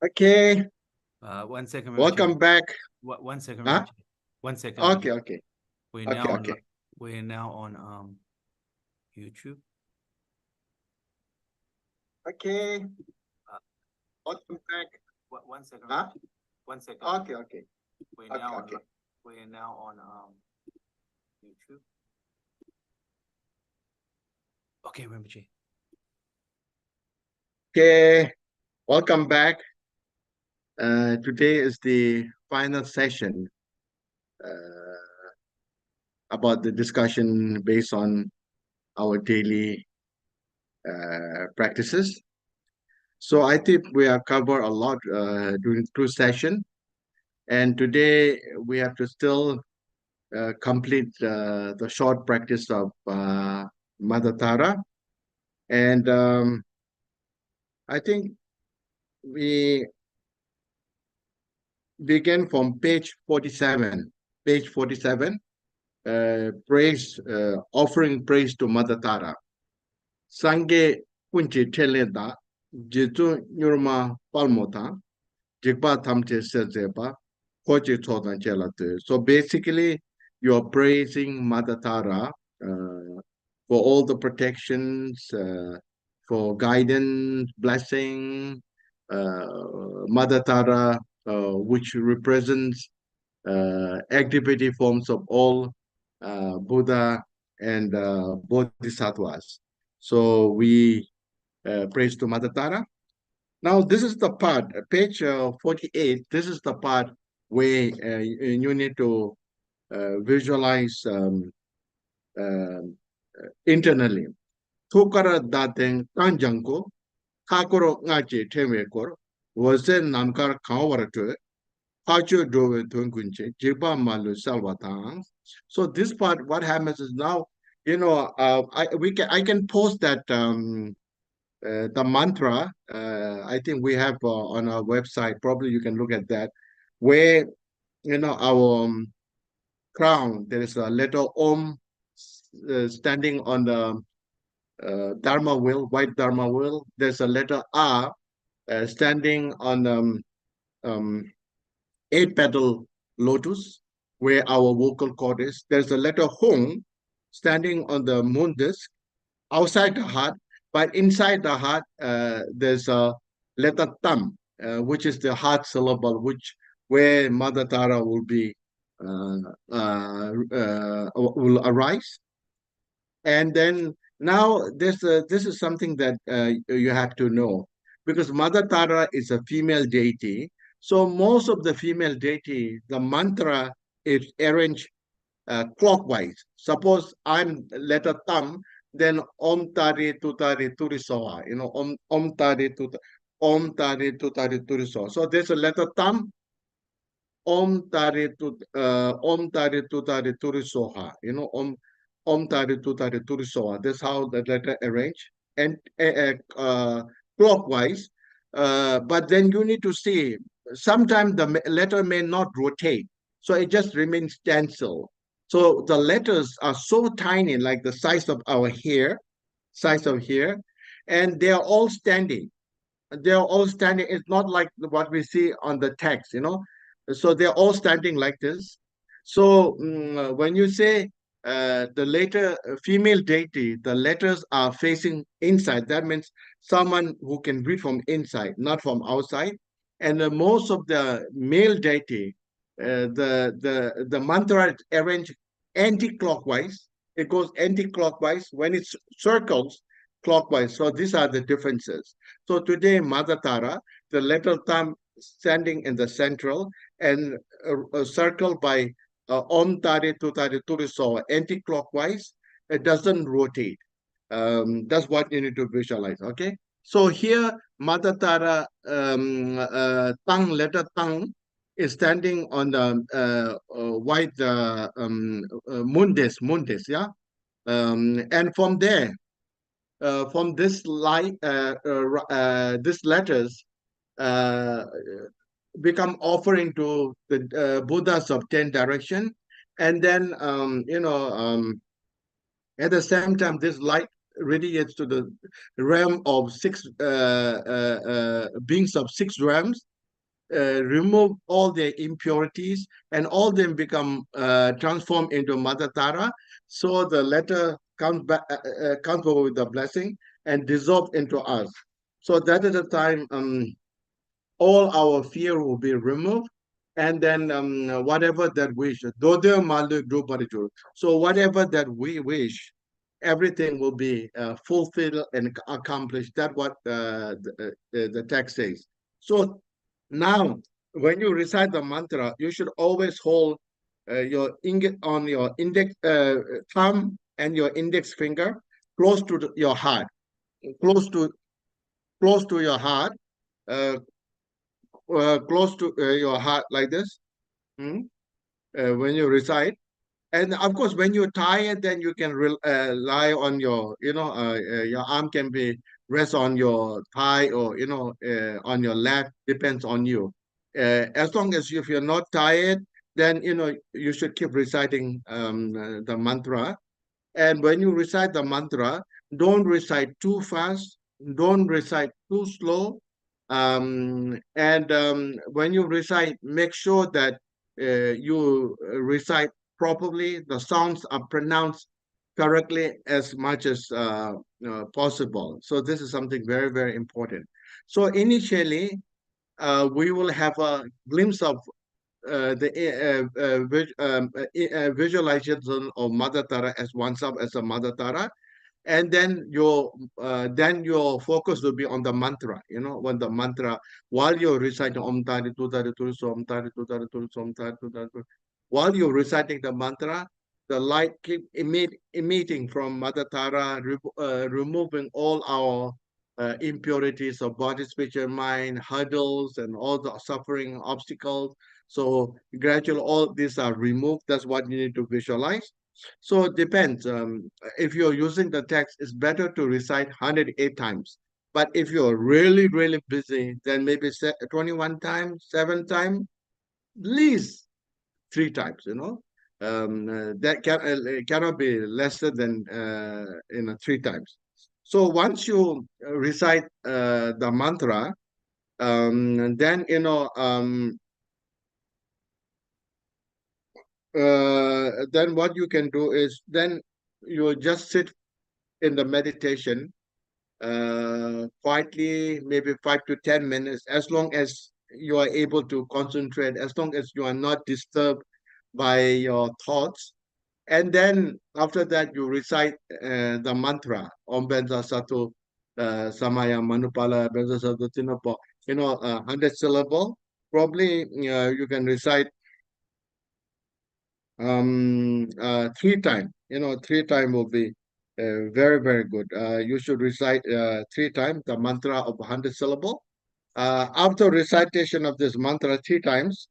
Okay, 1 second, welcome Rinpoche. back. 1 second, Huh? Rinpoche. 1 second, Okay, Rinpoche. okay, We're okay, now on okay. we're now on YouTube. Okay, Uh, welcome back. 1 second, Huh? Rinpoche. 1 second. Okay, okay, We're okay, now on okay. we're now on YouTube. Okay, Rinpoche. Okay, welcome back. Today is the final session uh, about the discussion based on our daily practices. So I think we have covered a lot during two session, and today we have to still complete the short practice of Mother Tara. And I think we begin from page 47. Page 47, praise, offering praise to Mother Tara. Sange kunchi teleda, jitu nyurma palmota, jikpa thamche sezeba, kochi chodan chelate. So basically, you're praising Mother Tara for all the protections, for guidance, blessing, Mother Tara, which represents activity forms of all Buddha and Bodhisattvas. So we praise to Mother Tara. Now, this is the part, page 48, this is the part where you need to visualize internally. Thukara dateng kanjangko, kakoro ngache temekor, was then namkar kawaratu, Pacho Dove Tungunche, Jiba Malu Salvatang. So this part, what happens is now, I can post that the mantra. I think we have on our website. Probably you can look at that, where our crown. There is a letter Om standing on the Dharma wheel, white Dharma wheel. There's a letter A standing on um, eight petal lotus, where our vocal cord is. There's the letter Hung standing on the moon disk outside the heart, but inside the heart, there's a letter Tam, which is the heart syllable, which where Mother Tara uh, will arise. And then now this is something that you have to know, because Mother Tara is a female deity. So most of the female deity, the mantra is arranged clockwise. Suppose I'm letter Tam, then Om Tari Tutari Turisoa. Om Tari Turisoa. So there's a letter Tam, Om Tari Tutari Turisoha. Om Tari Tutari Turisoha. That's how the letter arranged and clockwise. But then you need to see. Sometimes the letter may not rotate, so it just remains stencil. So the letters are so tiny, like the size of hair, and they are all standing. They're all standing. It's not like what we see on the text. So they're all standing like this. So when you say the letter female deity, the letters are facing inside. That means someone who can read from inside, not from outside. And most of the male deity, the mantra is arranged anti-clockwise. It goes anti-clockwise when it circles clockwise. So these are the differences. So today, Mother Tara, the letter Tam standing in the central and circled by Om Tare Tutare Turiso anti-clockwise, it doesn't rotate. That's what you need to visualize, okay? So here, Mother Tara, letter Tang, is standing on the white Mundis, yeah? And from there, from this line, these letters uh, become offering to the Buddhas of 10 direction. And then, at the same time, this light radiates to the realm of six beings of six realms. remove all their impurities, and all them become transformed into Mother Tara. So the letter comes back, comes over with the blessing and dissolve into us. So that is the time all our fear will be removed. And then whatever that wish, so whatever that we wish, everything will be fulfilled and accomplished. That's what the text says. So now, when you recite the mantra, you should always hold your on your index thumb and your index finger close to your heart, close to your heart, uh, close to your heart like this. mm, when you recite. And of course, when you're tired, then you can lie on your, your arm can be rest on your thigh, or, on your lap, depends on you. As long as if you're not tired, then, you should keep reciting the mantra. And when you recite the mantra, don't recite too fast, don't recite too slow. And when you recite, make sure that you recite properly, the sounds are pronounced correctly as much as possible. So this is something very, very important. So initially, we will have a glimpse of the visualization of Mother Tara as oneself as a Mother Tara, and then your focus will be on the mantra. When the mantra, while you're reciting Om Tari Tu Tari Tu So Om Tari Tu Tari Tu So Om Tari Tu Tari Tu, while you're reciting the mantra, the light keep emitting from Mother Tara, removing all our impurities of body, speech, and mind, hurdles, and all the suffering obstacles. So gradually, all these are removed. That's what you need to visualize. So it depends. If you're using the text, it's better to recite 108 times. But if you're really, really busy, then maybe 21 times, 7 times, least 3 times, that cannot be lesser than 3 times. So once you recite the mantra, then then what you can do is then you just sit in the meditation quietly, maybe 5 to 10 minutes, as long as you are able to concentrate, as long as you are not disturbed by your thoughts. And then after that, you recite the mantra, Om Benza Satu Samaya Manupala Benza Satu Tinapo, 100 syllable. Probably you can recite 3 times. 3 times will be very, very good. You should recite 3 times the mantra of 100 syllable. After recitation of this mantra 3 times,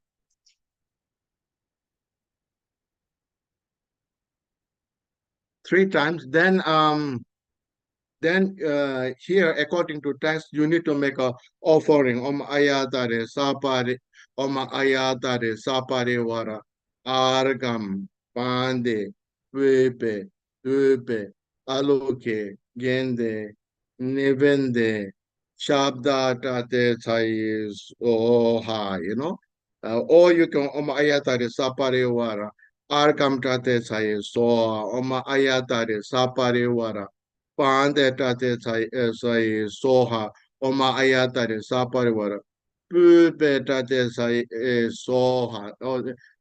then here, according to text, you need to make a offering. Om ayatare sapare, om ayatare sapare vara, argam, pande, vepe, dupe, aloke, gende, nivende, shabda tate sais, oha, or you can om ayatare sapare vara, argam tate sais, soha, om ayatare sapare vara. Pande tate sai soha oma ayatare saparivara. Pupe tate sai soha.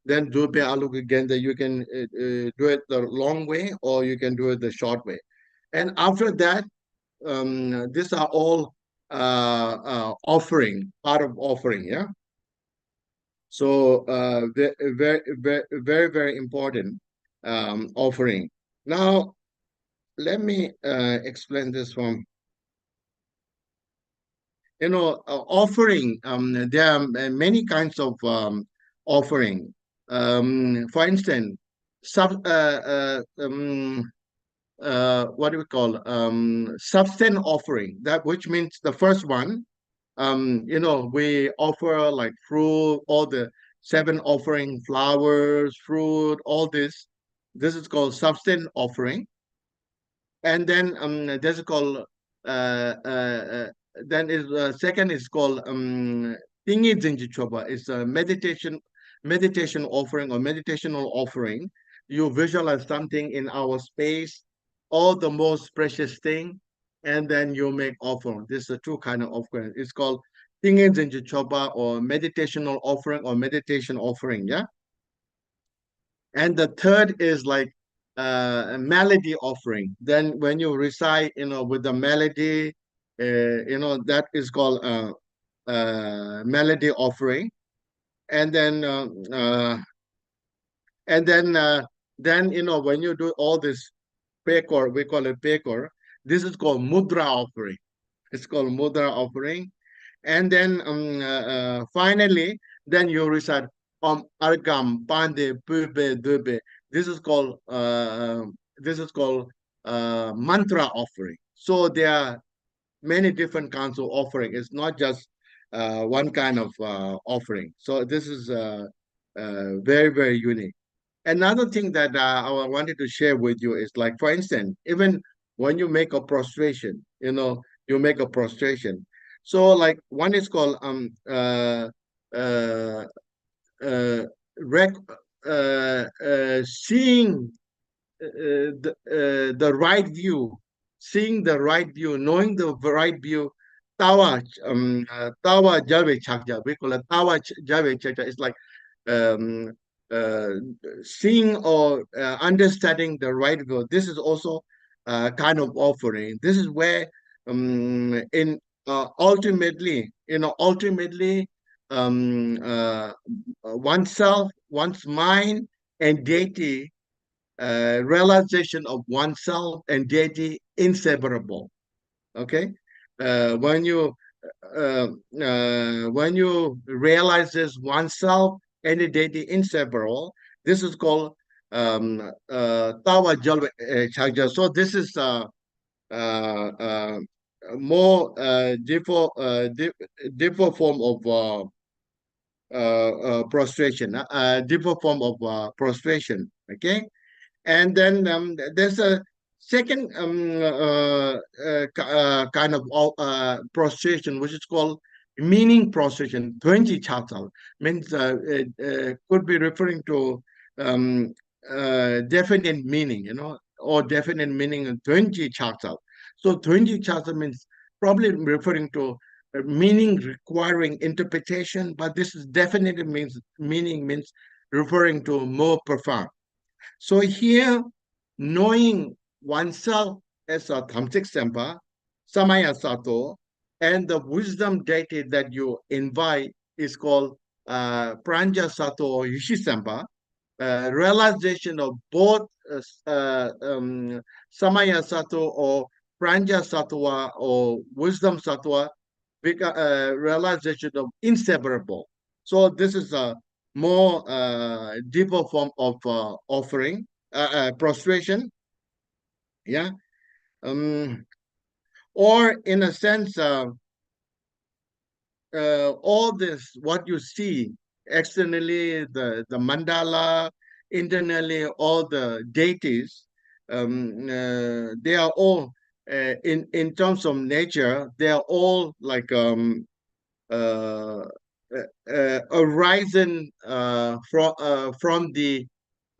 Then dupe aluk again that you can do it the long way, or you can do it the short way. And after that, these are all offering, part of offering, yeah. So very, very, very, very important offering. Now, let me explain this from, offering. There are many kinds of offering. For instance, sub what do we call substance offering, that which means the first one, we offer like fruit, all the 7 offering, flowers, fruit, all this is called substance offering. And then this is called uh, uh, uh, then is second is called Tingi Jinji Choba is a meditation offering or meditational offering. You visualize something in our space, all the most precious thing, and then you make offering. This is a two kind of offering. It's called Tingi Jinji Choba or meditational offering or meditation offering. Yeah. And the third is like a melody offering. Then when you recite, with the melody, that is called melody offering. And then and then when you do all this pekor, we call it pekor. This is called mudra offering. It's called mudra offering. And then finally, then you recite argam pande pube dube. This is called mantra offering. So there are many different kinds of offering. It's not just one kind of offering. So this is very, very unique. Another thing that I wanted to share with you is like, for instance, even when you make a prostration, you make a prostration. So like one is called uh, uh, rec seeing the right view, seeing the right view, knowing the right view. Tawa Jave Chakja. We call it Tawa Jave Chakja. It's like um, uh, seeing or understanding the right view. This is also kind of offering. This is where in ultimately oneself, one's mind and deity, realization of oneself and deity inseparable. Okay, uh, when you when you realize this oneself and the deity inseparable, this is called Tawa Jalva Chagja. So this is uh, uh, more deeper form of prostration, deeper form of prostration. Okay, and then there's a second kind of prostration, which is called meaning prostration. 20 chatal means could be referring to um, definite meaning, or definite meaning in 20 chatal. So 20 chatal means probably referring to meaning requiring interpretation, but this is definitely means meaning means referring to more profound. So here, knowing oneself as a Thamsik Sempa, Samaya Sato, and the wisdom deity that you invite is called Pranja Sato or Yishi Sempa. Realization of both Samaya Sato or Pranja Sattva or Wisdom Sattva, realization of inseparable. So this is a more deeper form of offering, prostration, yeah. Um, or in a sense, all this, what you see externally, the mandala, internally, all the deities, they are all, in terms of nature, they are all like uh, arising from the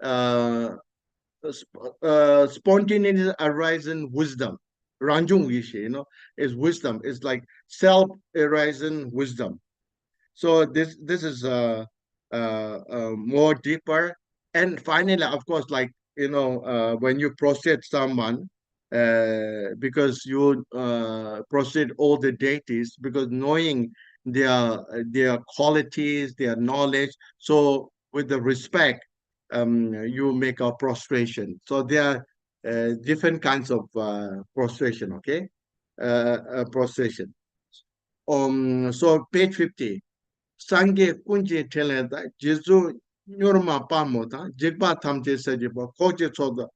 uh, spontaneous arising wisdom. Ranjung Yishi, is wisdom. It's like self-arising wisdom. So this is more deeper. And finally, of course, like when you prostrate someone, because you prostrate all the deities, because knowing their qualities, their knowledge. So with the respect, you make a prostration. So there are different kinds of prostration. Okay, prostration. So page 50. Sangye kunje telenda Jesu nyorma pamota jigba thamje sajiba koje choda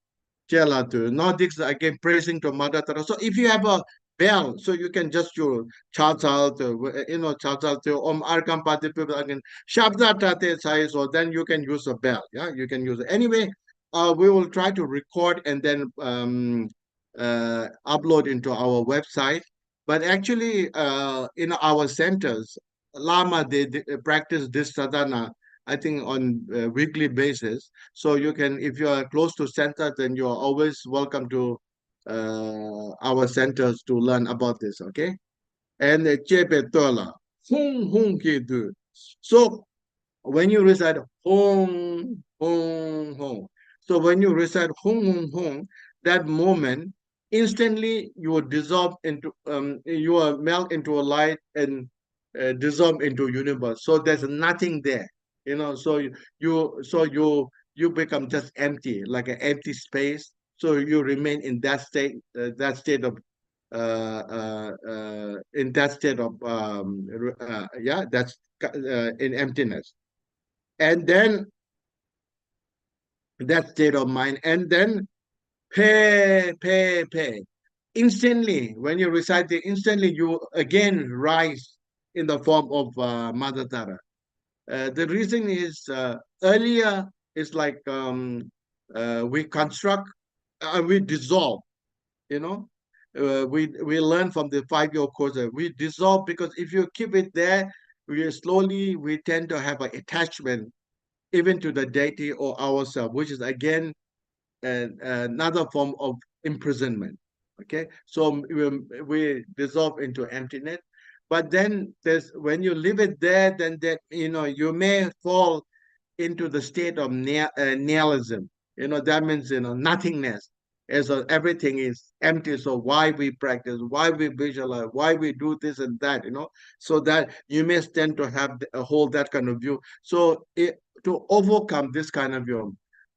chela to. Now this is again praising to Mother Tara. So if you have a bell, so you can just you shout out, shout out to Arkam Pati people again. Shabda tate sai, so then you can use a bell. Yeah, you can use it. Anyway, we will try to record and then upload into our website. But actually, in our centers, Lama, they practice this sadhana, I think, on a weekly basis. So you can, if you are close to center, then you are always welcome to our centers to learn about this. Okay, and chepe tola, hung hung ki du. So when you recite hong hong hong, so when you recite hong hong hong, that moment instantly you will dissolve into you will melt into a light and dissolve into universe. So there's nothing there, so you become just empty, like an empty space. So you remain in that state of in that state of yeah, that's in emptiness. And then that state of mind, and then pay. Instantly, when you recite it, instantly you again rise in the form of Mother Tara. The reason is earlier is like we construct, we dissolve, you know. We learn from the 5-year course that we dissolve, because if you keep it there, we tend to have an attachment even to the deity or ourselves, which is again another form of imprisonment. Okay, so we dissolve into emptiness, but then there's when you leave it there, then that you may fall into the state of nihilism. That means nothingness. As everything is empty. So why we practice? Why we visualize? Why we do this and that? So that you may tend to have hold that kind of view. So to overcome this kind of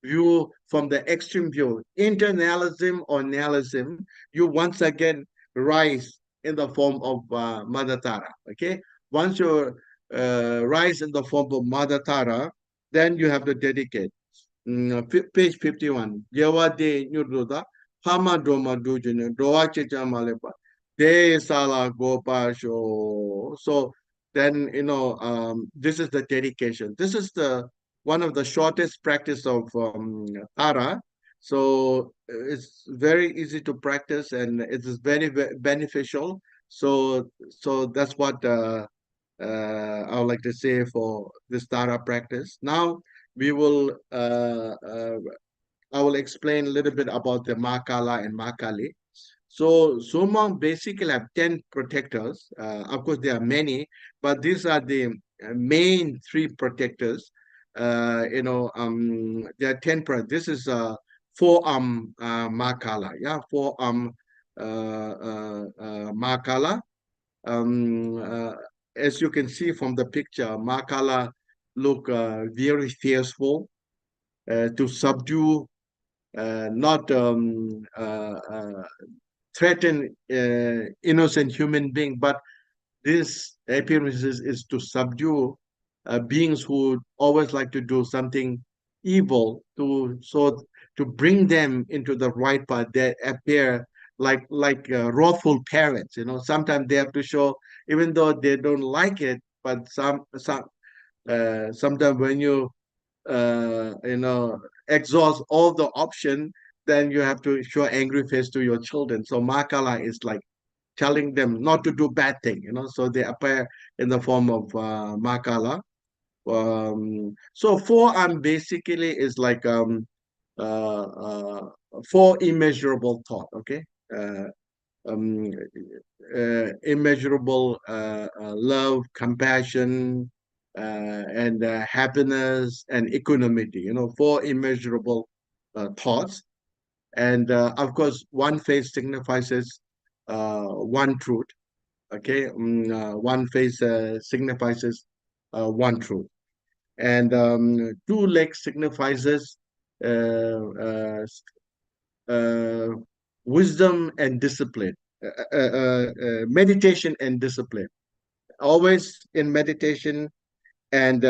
view from the extreme view, internalism or nihilism, you once again rise in the form of Mother Tara. Okay, once you rise in the form of Mother Tara, then you have to dedicate. Page 51. Yewa de nyurduda, Hama Doma Dujin, Doa Chicha Malepa, De Sala Gopa Sho. So then, this is the dedication. This is the one of the shortest practice of Tara. So it's very easy to practice, and it is very, beneficial. So that's what I would like to say for this Tara practice. Now we will I will explain a little bit about the Makala and Makali. So Zurmang basically have 10 protectors. Of course, there are many, but these are the main three protectors. There are 10. This is forearm Makala. Yeah, forearm Makala. Um, uh, as you can see from the picture, Makala look very fearful, to subdue, not threaten innocent human being, but this appearance is to subdue beings who always like to do something evil, to bring them into the right path. They appear like wrathful parents. Sometimes they have to show, even though they don't like it, but sometimes when you exhaust all the option, then you have to show angry face to your children. So Makala is like telling them not to do bad thing, so they appear in the form of Makala. So forearm basically is like uh, uh, four immeasurable thought, okay? Uh, um, Immeasurable love, compassion, and happiness and equanimity. Four immeasurable thoughts. And of course, one face signifies one truth. Okay, one face signifies one truth, and two legs signifies uh, uh, uh, wisdom and discipline, meditation and discipline. Always in meditation and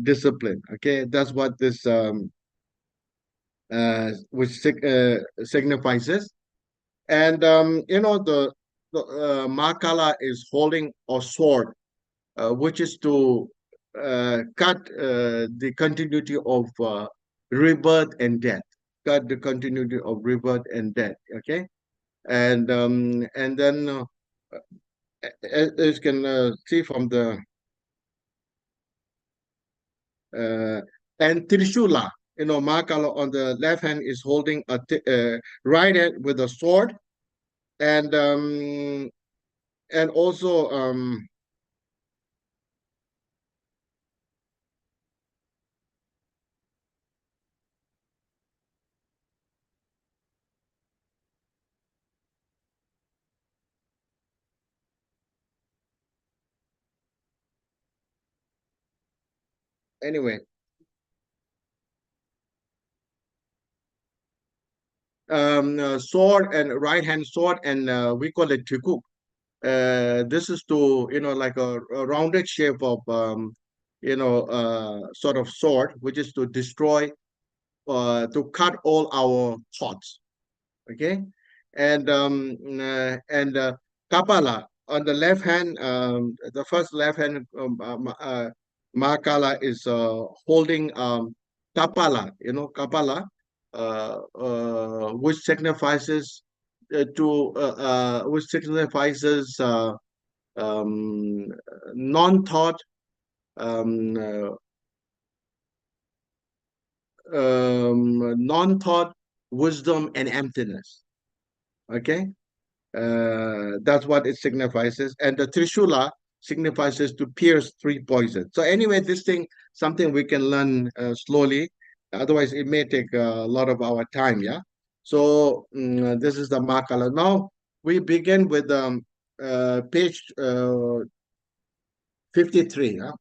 discipline. Okay, that's what this signifies. And the Makala is holding a sword, which is to cut the continuity of rebirth and death. Cut the continuity of rebirth and death. Okay, and then as you can see from the and Trishula, Mahakala on the left hand is holding a right hand with a sword, and also anyway, sword and right hand sword, and we call it tukuk. This is to, like a rounded shape of, sort of sword, which is to destroy, to cut all our thoughts. Okay, and kapala on the left hand, the first left hand, Mahakala is holding kapala, kapala, which signifies which signifies um, non-thought, um, uh, non-thought, wisdom, and emptiness. Okay, that's what it signifies. And the Trishula signifies to pierce three poisons. So anyway, this thing, something we can learn slowly. Otherwise, it may take a lot of our time. Yeah. So this is the Makala. Now we begin with page 53. Yeah?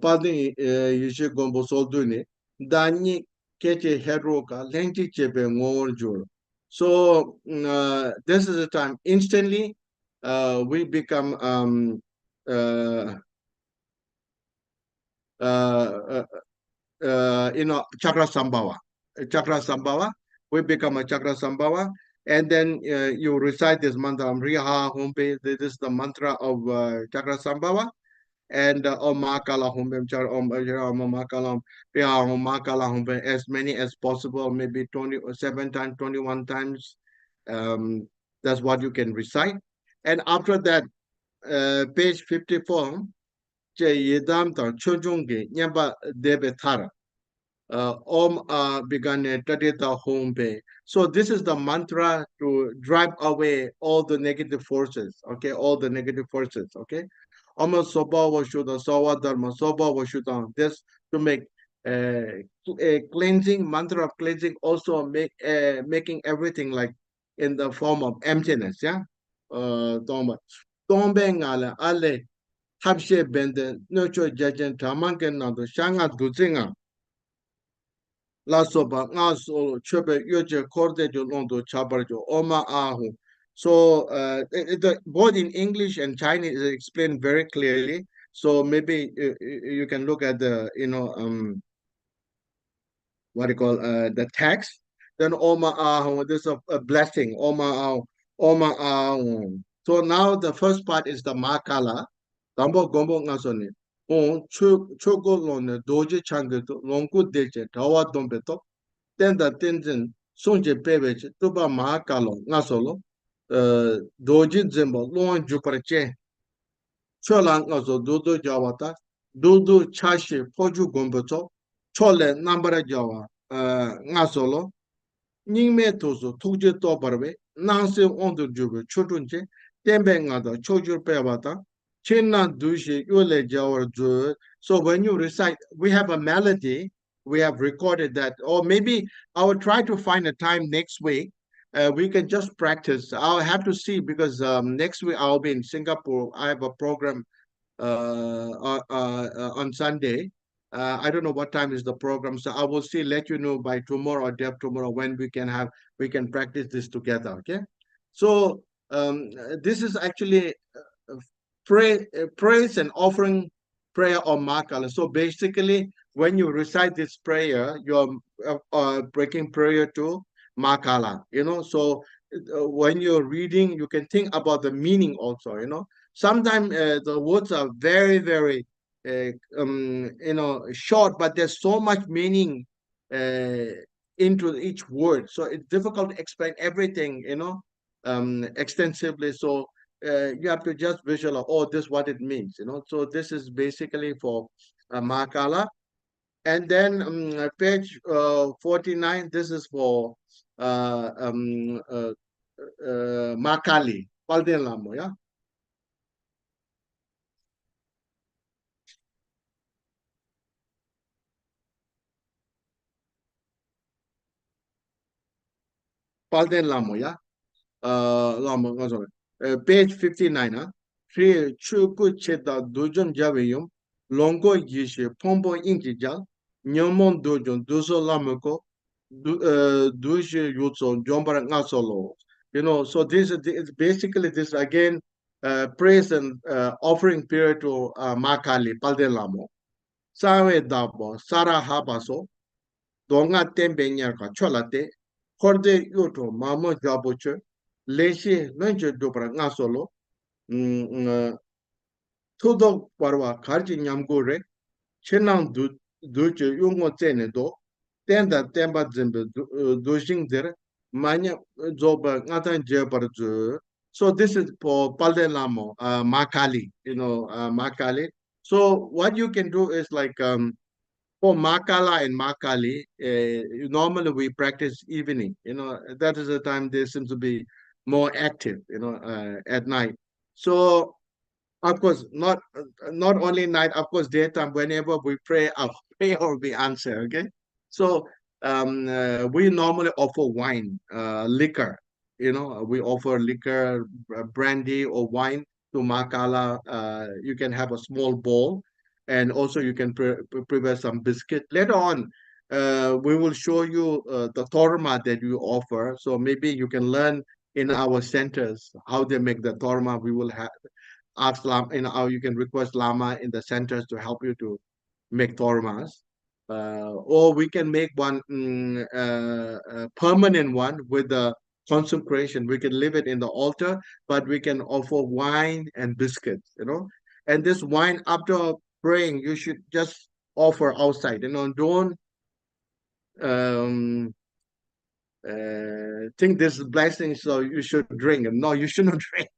Padi yishe gombo solduni dani keche heroka lengti chepe ngorjur. So this is the time instantly we become uh, uh, chakra sambhava. Chakra sambhava, we become a chakra sambhava, and then you recite this mantra, Riha Humpe. This is the mantra of chakra sambhava. And Om Mahakala Humbem Char Om Mahakala Om Mahakala Humbem, as many as possible, maybe 27 times, 21 times. That's what you can recite. And after that, page 54, Che Yedam Ta Chojungi Nyamba Debe Thara. Om Bigane Tadita Hombe. So this is the mantra to drive away all the negative forces. Okay, all the negative forces. Okay, Om Soba Vashuddha Sawa Dharma Soba Vashuddha. This to make a cleansing mantra of cleansing, also making everything like in the form of emptiness. Yeah. Tomba. Tombe ngale ale habshe bende nocho jajan tamanken nando shanga duzinga. La soba nga so chebe yoje korde jo londo chabarjo oma ahu. So both in English and Chinese is explained very clearly. So maybe you can look at the what do you call the text. Then oma ahu, this is a blessing. Oma ahu, oma ahu. So now the first part is the makala. Tambo gombo nga so ni. On chogo lone doji changeto longu deche tawa dombeto. Tenda tenzin sonje pebeche tuba mahakalo ngasolo doji zimbo luan juparche chola ngaso dudu jawata dudu chashi poju gombeto chole nambara jawa ngasolo nyingme tozo tukje to barbe nanse ondur jube chotunche tembe ngada chojur pebata chinna dushi yule jawar ju. So when you recite, we have a melody, we have recorded that, or maybe I will try to find a time next week. We can just practice. I'll have to see because next week I'll be in Singapore. I have a program on Sunday. I don't know what time is the program, so I will see. Let you know by tomorrow or day after tomorrow when we can practice this together. Okay, so this is actually praise and offering prayer or makala. So basically, when you recite this prayer, you're breaking prayer to makala. So when you're reading, you can think about the meaning also. Sometimes the words are very, very, short, but there's so much meaning into each word. So it's difficult to explain everything, extensively. So you have to just visualize, oh, this what it means, So this is basically for Mahakala. And then page 49, this is for Makali, Palden Lamo, yeah? Palden Lamo, yeah? Lamo, oh, sorry. Page 59, huh? Tri Chuku Cheta Dujon Javayum, Longo Yishi, Pombo Injijal, Nyomon Dujon, Duso Lamoko, Dushi Yutso, Jombara Nasolo. So this basically this again praise and offering period to Makali, Palden Lamo. Sawe Dabo, Sara Habaso, Donga Tembenyaka, Cholate, Horde Yuto, Mamo Jaboche, Leshi, Menjo Dobra Nasolo, Tudo Parwa, Karji Nyamgure, Chenang Duche, Yungo Tenedo, Tenda Temba Zimbe, Dushing there, Manya Zoba, Natan Jebarzu. So this is for Palden Lamo, Makali, Makali. So what you can do is like, for Makala and Makali, normally we practice evening. That is the time they seem to be more active. At night. So of course, not only night. Of course, daytime. Whenever we pray, our prayer will be answered. Okay. So we normally offer wine, liquor. We offer liquor, brandy or wine to Makala. You can have a small bowl, and also you can prepare some biscuit. Later on, we will show you the torma that you offer. So maybe you can learn in our centers how they make the torma. We will have ask Lama, you can request Lama in the centers to help you to make tormas. Or we can make one permanent one with the consecration. We can leave it in the altar, but we can offer wine and biscuits. And this wine, after praying, you should just offer outside. Don't um, think this is blessing, so you should drink. No, you should not drink.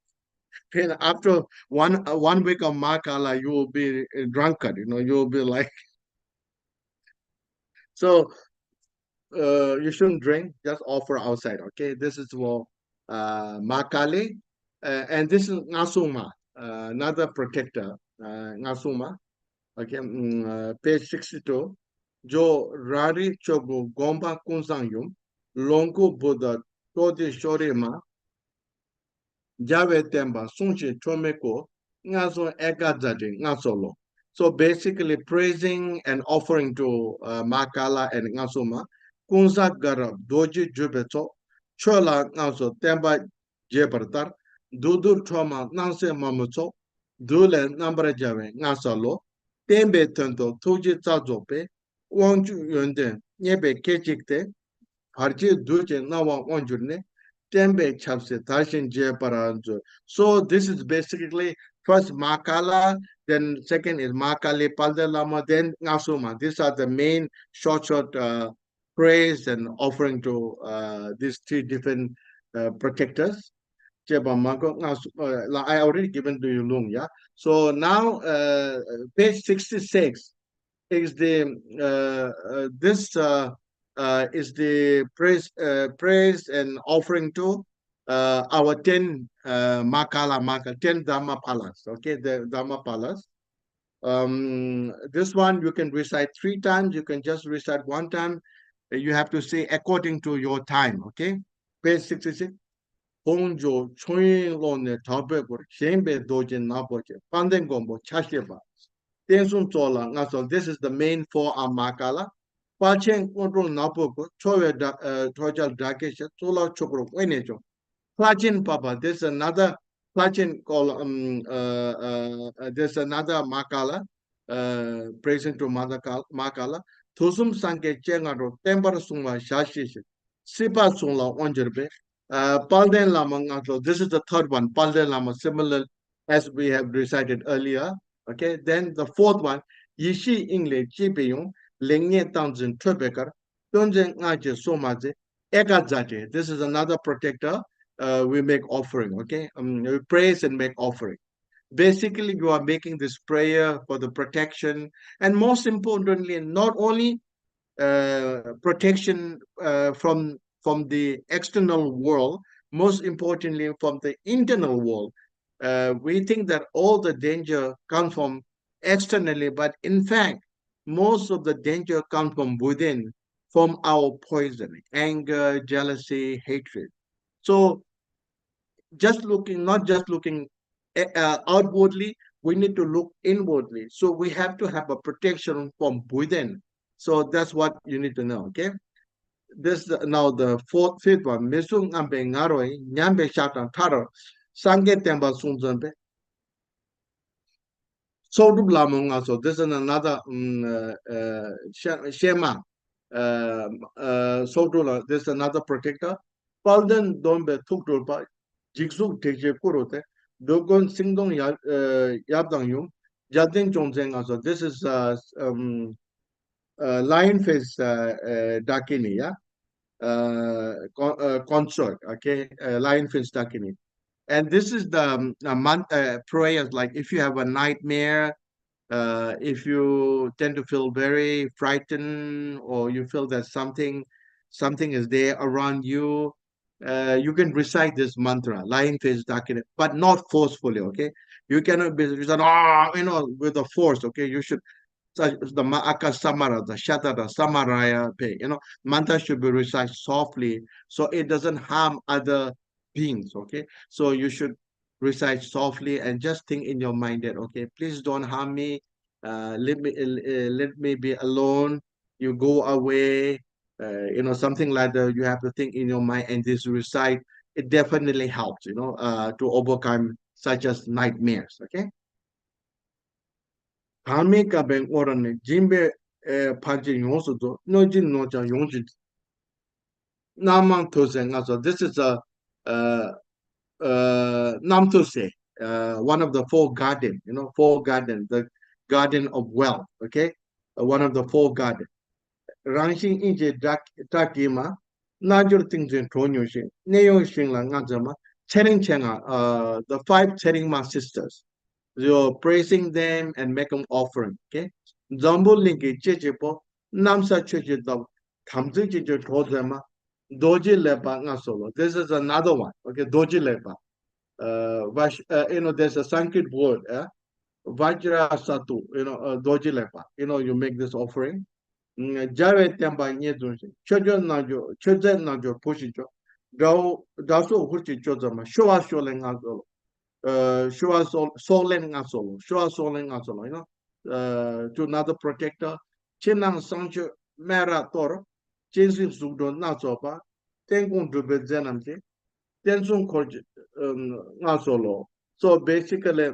And after one week of Makala, you will be a drunkard. You will be like, so you shouldn't drink, just offer outside. Okay, this is for Makali, and this is Ngasuma, another protector, Ngasuma. Okay, page 62. Jo rari chogo gomba kunsangyum, longo buddha todi shorima, Jave Temba, Sunchi Chomeko, Ngazo Egadzadi, Ngazolo. So basically praising and offering to Makala and Ngazuma, Kunza Garab, Doji Jubeto, Chola Ngazo Temba Jebertar, Dudu Troma, Nanse Mamuto, Dule Nambra Jave, Ngazolo, Tembe Tento, Tuji Tazope, Wonju Yunde, Nyebe Kechikte, Harji Duje Nawa Wanjurne, Tembe Chapse, Tarshin Jeparanjo. So this is basically first Makala, then second is Makali, Paldelama, then Ngasuma. These are the main short praise and offering to these three different protectors. I already given to you Lung, yeah. So now page 66 is the this is the praise and offering to our 10 10 Dhamma Palas. Okay, the Dhamma Palas. This one you can recite 3 times. You can just recite 1 time. You have to say according to your time. Okay, page 66. Hongjo Choyin Tabebur, Shembe Dojin Naboche, Pandengombo, Chasheba. Tensun Tola, Naso, this is the main four Makala. Pachen control Napoko, Choya Tojal Dakesha, Tola Chokro, Wenejo. Plachin Papa, there's another Plachin called there's another Makala, present to Makala. Tusum Sanke Chengaro, Temper Suma Shashish, Sipa Sula Onjerbe, Palden Lama Ngato. This is the third one, Palden Lama, similar as we have recited earlier. Okay, then the fourth one, Yishi Ingle Chipeyung, Lengye Townsend Trebekar, Tunzen Ngaje Somaze, Egadzate. This is another protector. we make offering, okay? We praise and make offering. Basically, you are making this prayer for the protection, and most importantly, not only protection from the external world, most importantly from the internal world. We think that all the danger comes from externally, but in fact, most of the danger comes from within, from our poison, anger, jealousy, hatred. So just looking, not just looking outwardly, we need to look inwardly. So we have to have a protection from within. So that's what you need to know. Okay. This now the fifth one. Mesung ambe ngaroi nyambe shatan taro sange temba sunzambe. So do blamung also. This is another shema. So do this is another protector. Palden dombe tukdulpa jigsuk teje kurote. Dogon singdong yabdang yung. Jadin chongzeng also. This is lion face dakini, yeah. Consort, okay, lionfish dakini. And this is the prayers, like if you have a nightmare, if you tend to feel very frightened, or you feel that something is there around you, you can recite this mantra, lionfish dakini, but not forcefully, okay? You cannot be with a force, okay? You should the Ma'aka Samara, the Shatara Samaraya Pe. Mantra should be recited softly so it doesn't harm other beings. Okay. So you should recite softly and just think in your mind that, okay, please don't harm me. Let me be alone. You go away. Something like that. You have to think in your mind and this recite. It definitely helps, to overcome such as nightmares. Okay. Kamika ben orane jimbe paji yosudo nojin noja yonjin namang tosen also. This is a uh namtose, one of the four garden, four garden, the garden of wealth, okay? One of the four garden. Rangshin inje dakima najur tingzen tonyo shin neyo shin la ngazama chering chenga, the five chering ma sisters. You're praising them and make them offering. Okay. Zambu linki chechepo namsa chechepo kamzu cheche tozema doji lepa nga solo. This is another one. Okay, doji lepa. There's a Sanskrit word. Vajra satu. Doji lepa. You make this offering. Jare temba nyedunshi. Chojo najo, choje najo pushicho. Daso huchi chozama. Showa shole nga solo. Shua Solen Asolo, Shua Solen Asolo, to another protector, Chinang Sancho Mera Toro, Chinsin Sugdo Nasopa, Tengun to Bezenamti, Tensun Koj Nasolo. So basically,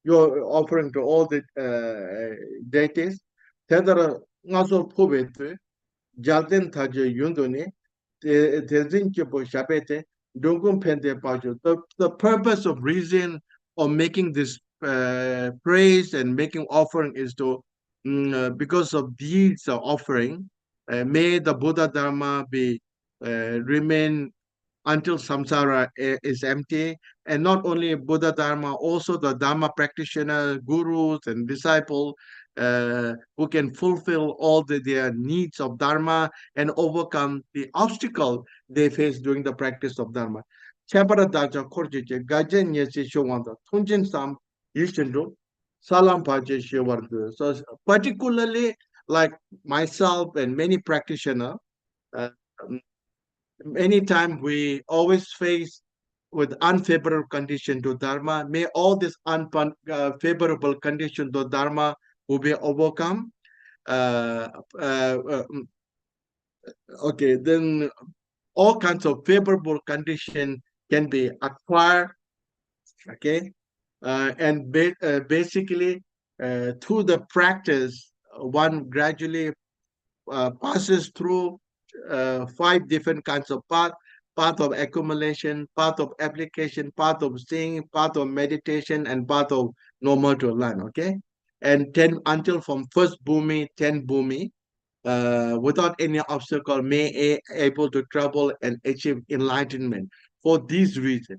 you're offering to all the deities, Tedra Naso Pobete, Jalden Taje Yunduni, Tezinkipo Shapete, Dongum Pente Pacho. The purpose of reason of making this praise and making offering is to, because of these offering, may the Buddha Dharma be remain until samsara is empty. And not only Buddha Dharma, also the Dharma practitioner, gurus and disciples who can fulfill all their needs of Dharma and overcome the obstacle they face during the practice of Dharma. Chapara daja korjeje gajen nyese showanda tunjin sam yishindu salam paje shewardu. So particularly like myself and many practitioners, uh, anytime we always face with unfavorable condition to dharma, may all this unfavorable condition to dharma will be overcome. uh, uh, uh, mm, okay, then all kinds of favorable condition can be acquired. Okay. And basically, through the practice, one gradually passes through five different kinds of path of accumulation, path of application, path of seeing, path of meditation, and path of normal to learn. Okay. And 10 until from first bhumi, 10 bhumi, without any obstacle, may able to travel and achieve enlightenment. For this reason,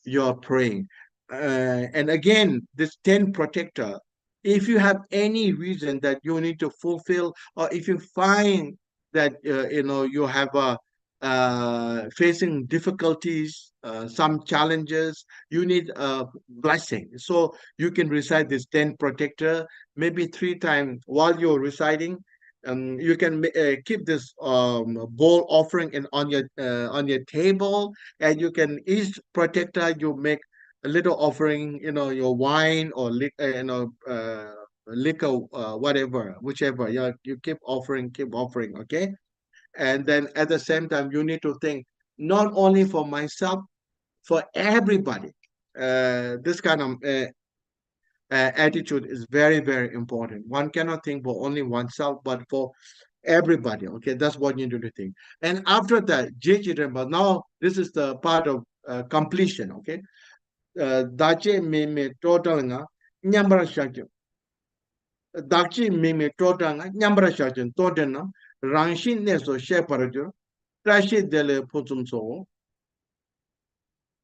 you are praying. And again, this 10 protector, if you have any reason that you need to fulfill, or if you find that you have a facing difficulties, some challenges, you need a blessing. So you can recite this 10 protector maybe 3 times while you're reciting. You can keep this bowl offering on your table, and you can each protector you make a little offering, your wine or liquor, whatever, whichever. You keep offering, okay. And then at the same time, you need to think not only for myself, for everybody. This kind of attitude is very, very important. One cannot think for only oneself, but for everybody. Okay, that's what you need to think. And after that, Jeji Remba, now this is the part of completion. Okay, Dache me total nga nyambara shakyo. Dachi me total nga nyambara shakyo. Total na rangshin ne so she parajo. Trashi dele putum so.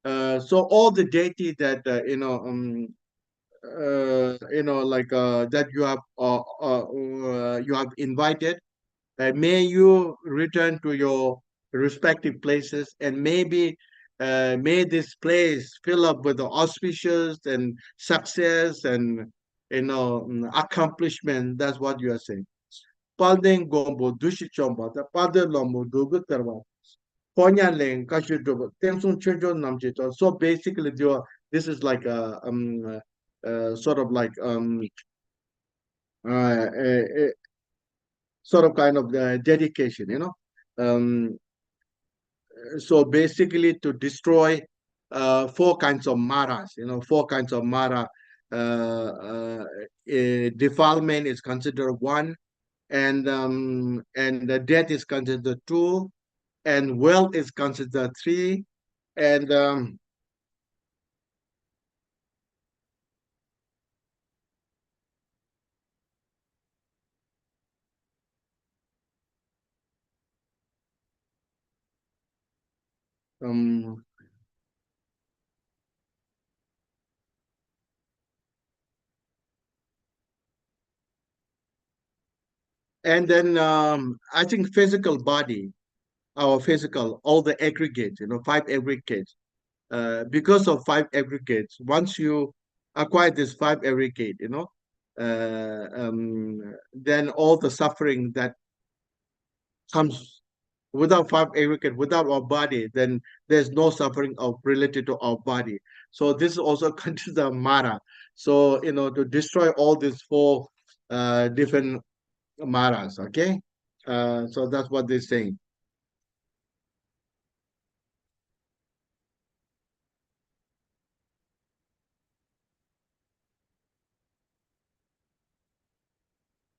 So all the deity that like that you have invited, may you return to your respective places, and maybe may this place fill up with the auspicious and success and accomplishment. That's what you are saying. Palden gombo dushi chomba the palden lomo dugu terwa ponya leng kashu dubu temsun chenjo namjito. So basically, this is like a sort of like a sort of kind of dedication, Um, so basically, to destroy 4 kinds of maras, 4 kinds of mara. Defilement is considered 1, and the death is considered 2, and wealth is considered 3, and um, then I think physical body, our physical, all the aggregates, 5 aggregates. Because of 5 aggregates, once you acquire this 5 aggregate, then all the suffering that comes without 5 aggregate, without our body, then there's no suffering of related to our body. So this is also considered Mara. So, to destroy all these 4 different Maras, okay? So that's what they're saying.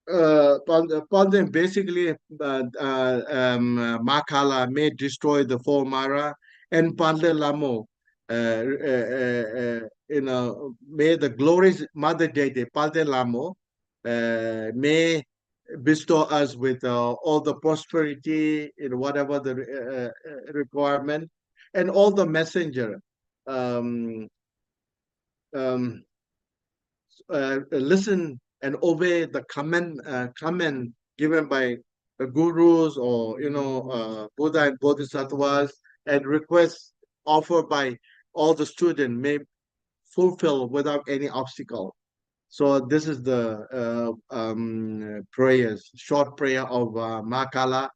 Pandem basically Makala may destroy the 4 Mara, and Pandle Lamo, may the glorious Mother Deity Pandle Lamo may bestow us with all the prosperity in whatever the requirement, and all the messenger. Um, um, Listen and obey the command given by the gurus, or Buddha and Bodhisattvas, and requests offered by all the students may fulfill without any obstacle. So this is the prayers, short prayer of Makala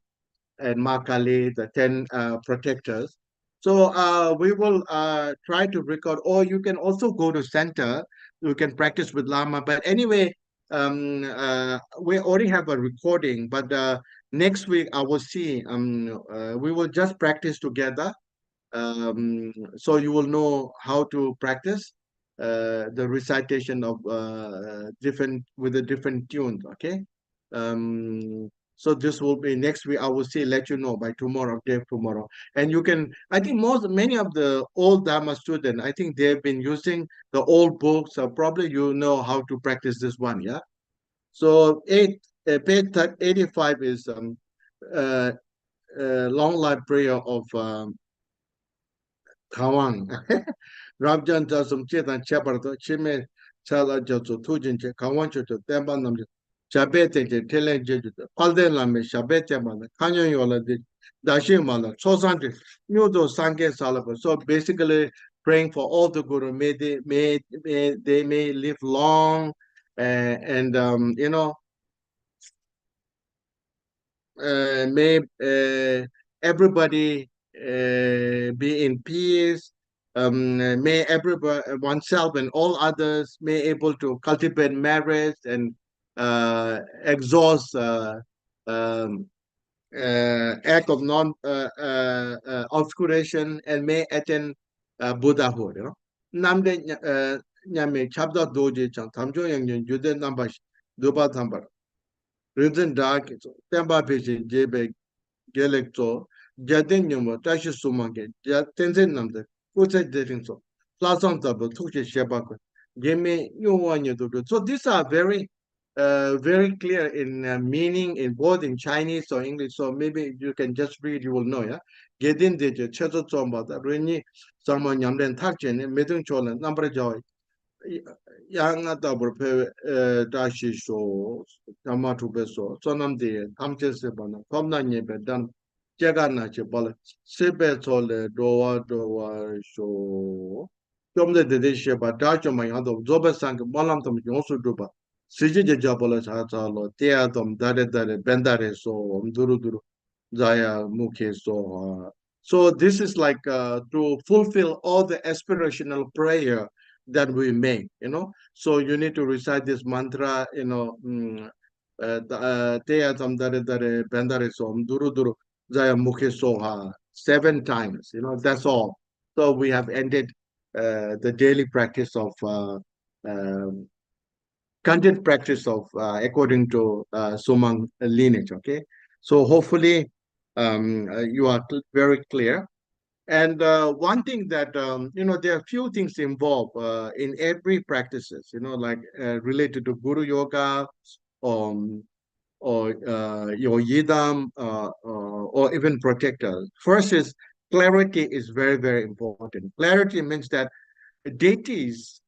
and Makali, the 10 protectors. So we will try to record, or you can also go to center. You can practice with Lama. But anyway, we already have a recording. But next week I will see. We will just practice together. So you will know how to practice the recitation of different with the different tunes. Okay. So this will be next week. I will say let you know by tomorrow, day tomorrow. And you can, I think many of the old Dharma students, I think they've been using the old books. So probably you know how to practice this one, yeah. So Page 85 is uh, long life prayer of Gharwang. Ramjan Jasum Chetan Chaparto, Chime Chala Josu Tujin, Kawancho, Tembanam, Chabete, Telenje, Palden Lame, Shabete Mana, Kanyon Yola, Dashimala, Sosanti, Nudo Sanke Salaba. So basically, praying for all the Guru, they may live long, and may everybody be in peace. May everybody, oneself and all others, may able to cultivate marriage and exhaust um, act of non obscuration, and may attain Buddhahood. Namde nyame chapter doje chang tamjo yang jude number duba tambar. Reason dark temba page jebe gelekto jadin nyumo tashi sumange tenzen namde kutse derin so plasam tabo tukche shebako geme nyuwanyo do. So these are very clear in meaning in both in Chinese or English. So maybe you can just read, you will know. Yeah, gedin deje chezo zomba da reni sama nyamden takchen medung cholen number joy yang double pe dashi so tamatu beso sonam de amche se bana komna nye be dan jega na che bal sebe tole dowa so tomde de she ba da cho ma yando zobe sang balam tam yosu do ba sije je jabala cha cha lo te adom dare bendare so duru duru zaya mukhe so so this is like to fulfill all the aspirational prayer that we make, so you need to recite this mantra, Teya tam dare dare bendare som duru duru jaya mukhe soha 7 times. That's all. So we have ended the daily practice of um, content practice of according to Sumang lineage. Okay, so hopefully you are very clear. And one thing that there are few things involved in every practices, like related to Guru Yoga, um, or your Yidam, or even protector. First is clarity is very, very important. Clarity means that deities,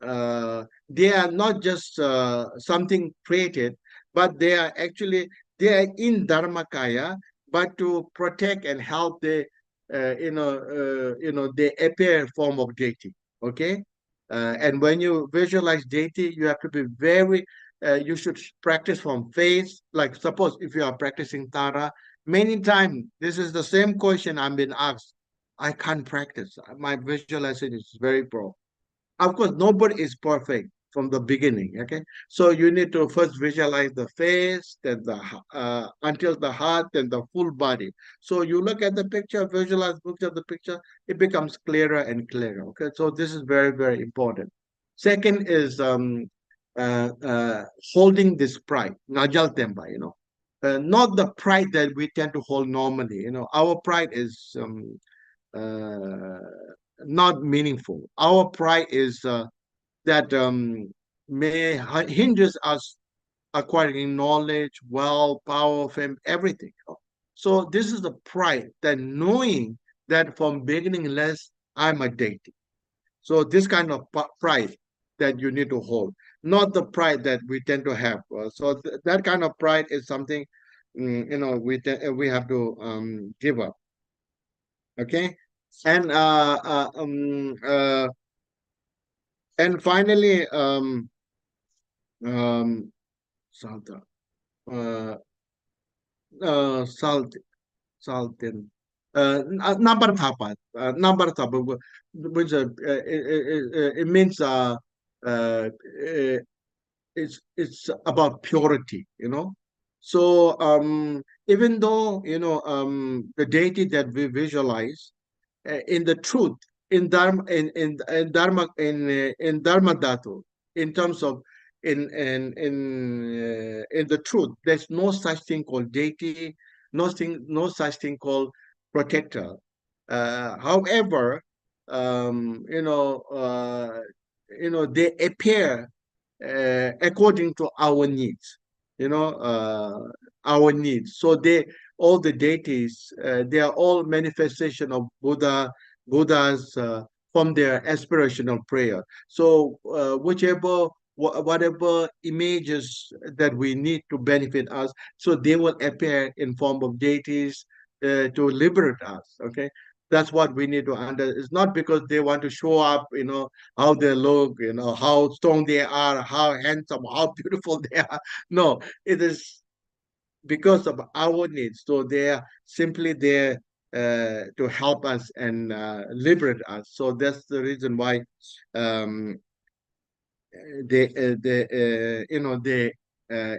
they are not just something created, but they are in Dharmakaya, but to protect and help they appear form of deity. Okay, and when you visualize deity, you have to be very. You should practice from faith. Like suppose if you are practicing Tara, many times this is the same question I'm being asked. I can't practice. My visualization is very poor. Of course, nobody is perfect from the beginning. Okay, so you need to first visualize the face, then until the heart, then the full body. So you look at the picture, visualize, look at the picture, it becomes clearer and clearer. Okay, so this is very, very important. Second is holding this pride, ngajal temba. Not the pride that we tend to hold normally. Our pride is uh, not meaningful. Our pride is that may hinders us acquiring knowledge, wealth, power, fame, everything. So this is the pride, that knowing that from beginning less, I'm a deity. So this kind of pride that you need to hold, not the pride that we tend to have. So that kind of pride is something, we have to give up. Okay, and finally, Salta, uh, Salt, Saltin, number tapa, number tapa, which it means uh, it's about purity. So even though the deity that we visualize, in the truth, in dharma dhatu, in terms of in the truth, there's no such thing called deity, no such thing called protector. However, um, you know uh, they appear according to our needs. our needs. So all the deities, they are all manifestation of Buddhas from their aspirational prayer. So whatever images that we need to benefit us, so they will appear in form of deities to liberate us. Okay, that's what we need to under. It's not because they want to show up, how they look, how strong they are, how handsome, how beautiful they are. No, it is because of our needs. So they are simply there to help us and liberate us. So that's the reason why um, they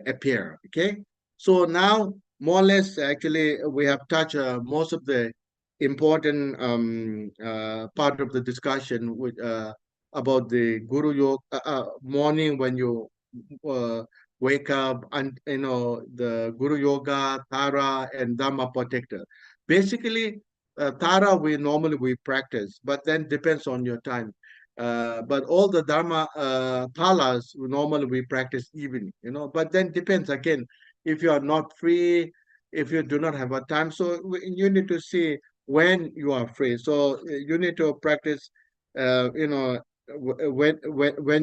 appear. Okay, so now more or less actually we have touched most of the important part of the discussion with about the guru yoga morning when you uh, wake up, and the guru yoga, tara, and dhamma protector. Basically tara we normally practice, but then depends on your time. But all the Dharma palas, normally we practice evening, but then depends again, if you are not free, if you do not have a time. So you need to see when you are free. So you need to practice, when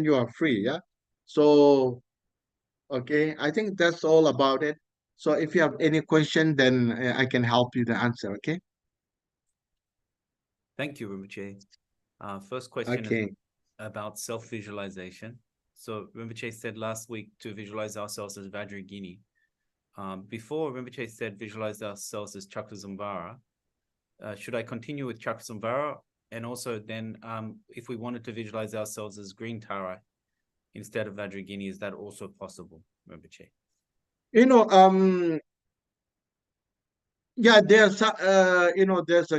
you are free. Yeah. So, okay, I think that's all about it. So if you have any question, then I can help you to answer. Okay. Thank you, Rinpoche. First question is Okay. about self-visualization. So Rinpoche said last week to visualize ourselves as Vajrayogini. Before Rinpoche said visualize ourselves as Chakrasambhara. Should I continue with Chakrasambhara? And also then if we wanted to visualize ourselves as Green Tara instead of Vajrayogini, is that also possible, Rinpoche? You know, Yeah, there's a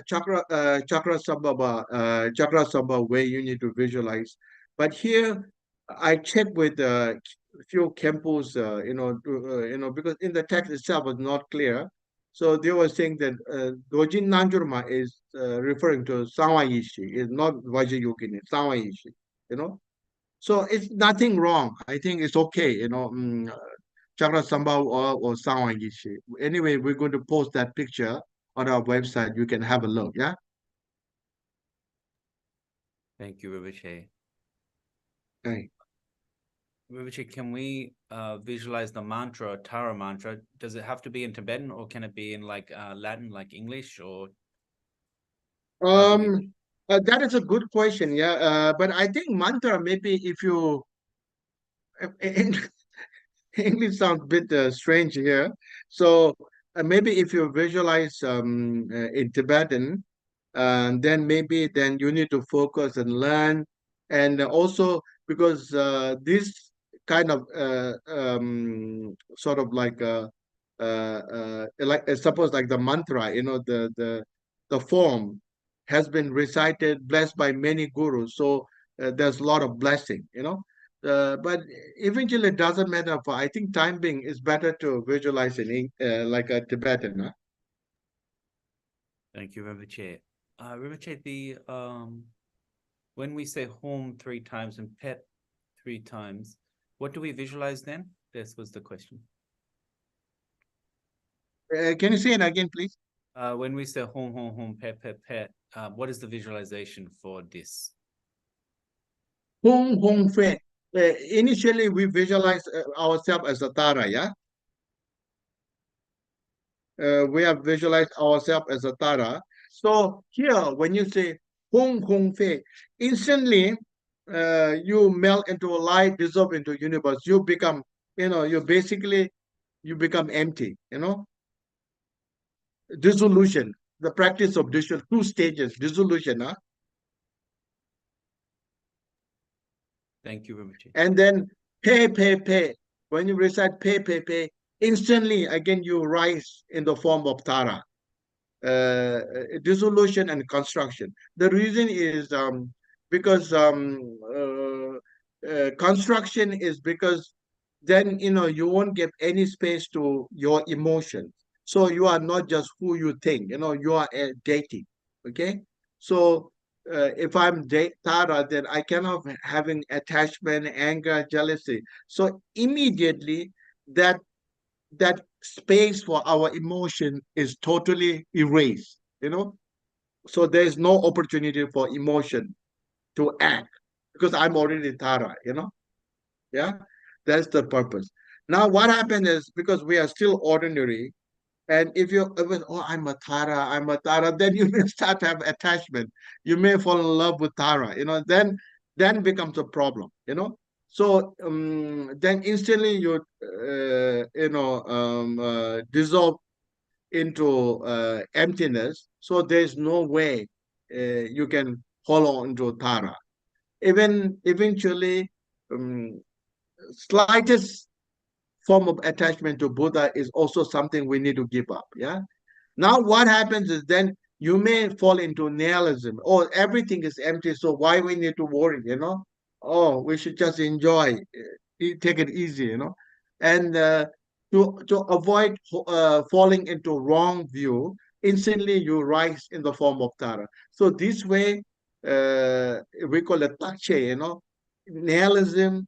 chakra sambhava way you need to visualize. But here, I checked with a few temples, because in the text itself was not clear. So they were saying that Dojin Nanjurma is referring to Sawayishi, is not Vajrayogini, Sawayishi, you know. So it's nothing wrong. I think it's okay, Chakra Sambhav or Sawangishi. Anyway, we're going to post that picture on our website. You can have a look. Yeah. Thank you, Rinpoche. Okay. Rinpoche, can we visualize the mantra, Tara mantra? Does it have to be in Tibetan or can it be in like Latin, like English, or how do we? That is a good question. Yeah. But I think mantra maybe if you English sounds a bit strange here. So maybe if you visualize in Tibetan, then maybe then you need to focus and learn, and also because this kind of sort of like suppose like the mantra, the form has been recited, blessed by many gurus. So there's a lot of blessing, but eventually it doesn't matter. For I think time being is better to visualize like a Tibetan. Huh? Thank you, Rinpoche. Rinpoche, when we say home 3 times and pet 3 times, what do we visualize then? This was the question. Can you say it again, please? When we say home, pet, what is the visualization for this? Hong Fe. Initially, we visualize ourselves as a Tara, yeah? We have visualized ourselves as a Tara. So here, when you say Hong Fe, instantly you melt into a light, dissolve into universe. You become, you become empty, dissolution, the practice of dissolution, 2 stages, dissolution, huh? Thank you, Rinpoche. And then pay. When you recite pay, instantly again you rise in the form of Tara, dissolution and construction. The reason is because construction is because then you won't give any space to your emotions. So you are not just who you think, you are a deity. Okay, so if I'm Tara, then I cannot having attachment, anger, jealousy. So immediately that that space for our emotion is totally erased, you know. So there's no opportunity for emotion to act because I'm already Tara, you know. Yeah, that's the purpose. Now, what happened is because we are still ordinary, and if you even, oh, I'm a Tara, then you may start to have attachment. You may fall in love with Tara, you know, then becomes a problem, you know. So then instantly dissolve into emptiness. So there's no way you can hold on to Tara. Even eventually, um, slightest form of attachment to Buddha is also something we need to give up. Yeah. Now, what happens is then you may fall into nihilism. Oh, everything is empty, so why we need to worry? You know, oh, we should just enjoy, take it easy. You know, and to avoid falling into wrong view, instantly you rise in the form of Tara. So this way, we call it tache. You know, nihilism,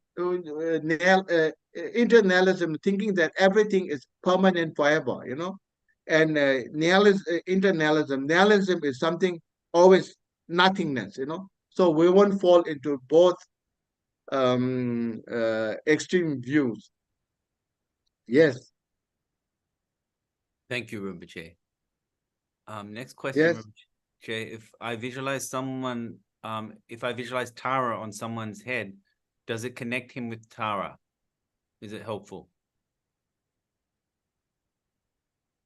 internalism, thinking that everything is permanent forever. You know, and internalism. Nihilism is something always nothingness, you know. So we won't fall into both extreme views. Yes, Thank you, Rinpoche. Next question, yes. Rinpoche. If I visualize Tara on someone's head, does it connect him with Tara? Is it helpful?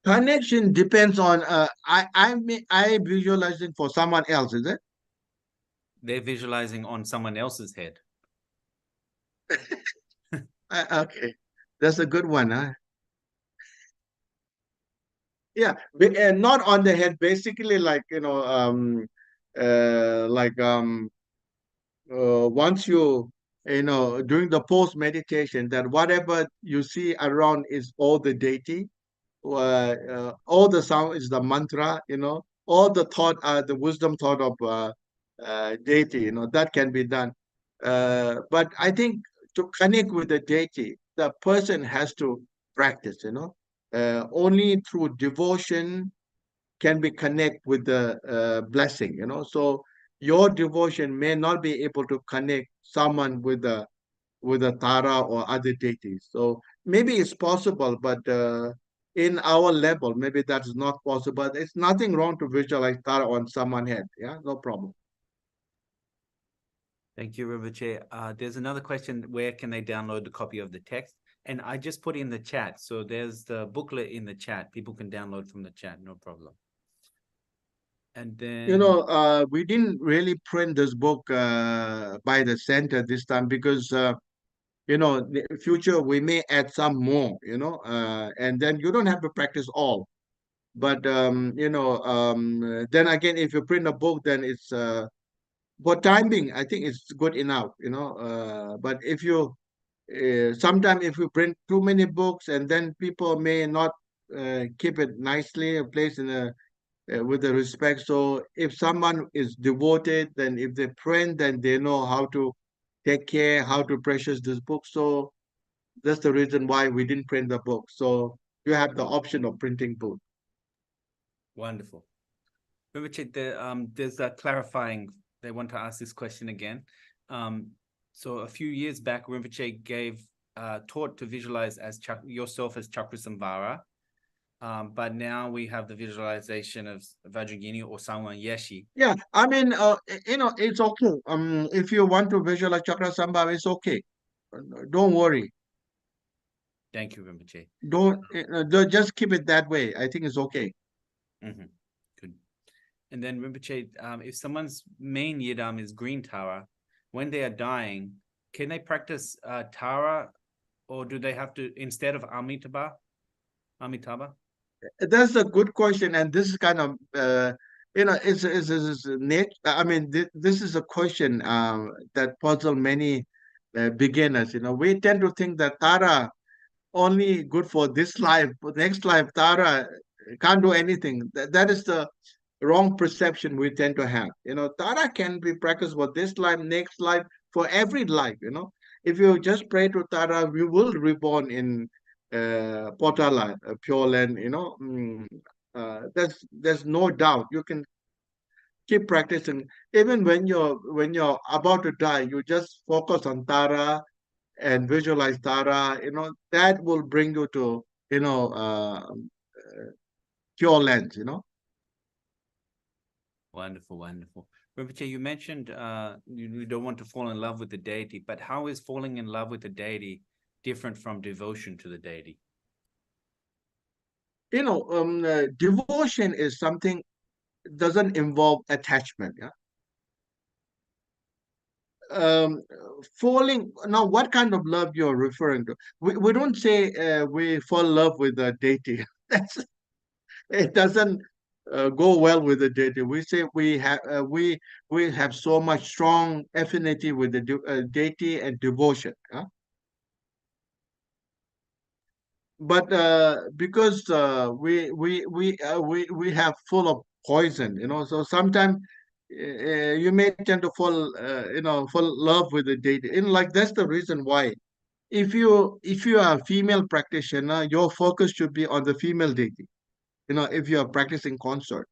Connection depends on I visualizing for someone else, is it? They're visualizing on someone else's head. Okay, that's a good one, huh? Yeah, and not on the head. Basically, like like once during the post meditation, that whatever you see around is all the deity, all the sound is the mantra, you know, all the thought the wisdom thought of deity, you know, that can be done. But I think to connect with the deity, the person has to practice, you know. Only through devotion can we connect with the blessing, you know. So your devotion may not be able to connect someone with a Tara or other deities. So maybe it's possible, but in our level, maybe that's not possible. It's nothing wrong to visualize Tara on someone's head. Yeah, no problem. Thank you, Rinpoche. There's another question. Where can they download the copy of the text? And I just put in the chat. So there's the booklet in the chat. People can download from the chat, no problem. And You then, know, we didn't really print this book by the center this time because the future we may add some more, and then you don't have to practice all. But then again, if you print a book, then it's for time being, I think it's good enough, but if you sometimes if you print too many books, and then people may not keep it nicely placed in a with the respect. So if someone is devoted, then if they print, then they know how to take care, how to precious this book. So that's the reason why we didn't print the book. So you have the option of printing book. wonderful. Rinpoche, there's a clarifying. They want to ask this question again. So a few years back, Rinpoche taught to visualize yourself as Chakrasamvara. But now we have the visualization of Vajragini or Sangwan Yeshi. Yeah, I mean, it's okay. If you want to visualize chakra sambhava, it's okay. Don't worry. Thank you, Rinpoche. Just keep it that way. I think it's okay. Mm-hmm. Good. And then Rinpoche, if someone's main yidam is green Tara, when they are dying, can they practice Tara, or do they have to, instead of Amitabha? That's a good question, and this is kind of it's I mean, this is a question that puzzle many beginners. You know, we tend to think that Tara only good for this life, for next life. Tara can't do anything. That is the wrong perception we tend to have. You know, Tara can be practiced for this life, next life, for every life. You know, if you just pray to Tara, we will reborn in Potala, Pure Land, there's no doubt you can keep practicing. Even when you're about to die, you just focus on Tara and visualize Tara. That will bring you to Pure Land. Wonderful, wonderful. Rinpoche, you mentioned you don't want to fall in love with the deity, but how is falling in love with the deity different from devotion to the deity? Devotion is something doesn't involve attachment. Yeah. um Falling now, what kind of love you're referring to? We don't say we fall in love with the deity. That's It doesn't go well with the deity. We say we have so much strong affinity with the deity and devotion, huh? But because we have full of poison, so sometimes you may tend to fall in love with the deity. Like that's the reason why if you are a female practitioner, your focus should be on the female deity. If you are practicing consort,